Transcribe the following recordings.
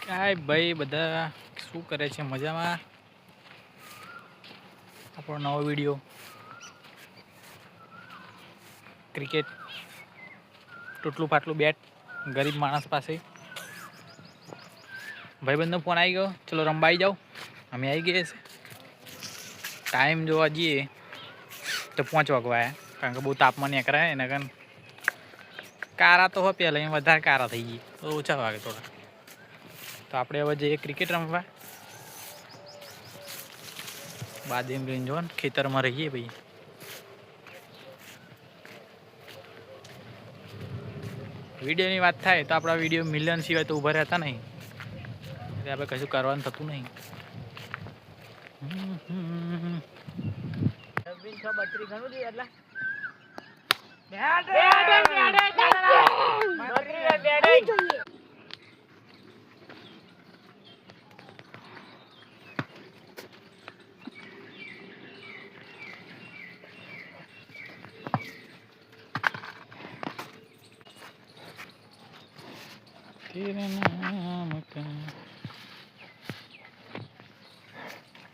કાંઈ ભાઈ બધા શું કરે છે મજામાં? આપણો નવો વિડીયો ક્રિકેટ તૂટલું ફાટલું બેટ ગરીબ માણસ પાસે. ભાઈબંધનો ફોન આવી ગયો, ચલો રમવા આવી જાઓ. અમે આવી ગયા છે. ટાઈમ જોવા જઈએ તો 5 વાગવા આવ્યા, કારણ કે બહુ તાપમાન નીકળાય એના કારણ કારા તો હોય પહેલાં વધારે કારા થઈ ગઈ તો ઓછા વાગે થોડા. તો આપણે હવે જઈએ ક્રિકેટ રમવા. બાદેમ લઈને જો ને ખેતરમાં રહીએ ભાઈ. વિડીયોની વાત થાય તો આપણા વિડીયો મિલિયન સિવાય તો ઊભા રહેતા નહીં, એટલે આપણે કશું કરવાનું થતું નહીં.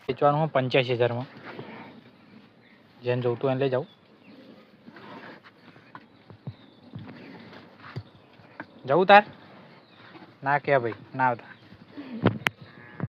વેચવાનું હું 85,000માં. જેને જોતું એને લઈ જાઉં. જવું તાર ના કે ભાઈ ના આવતા.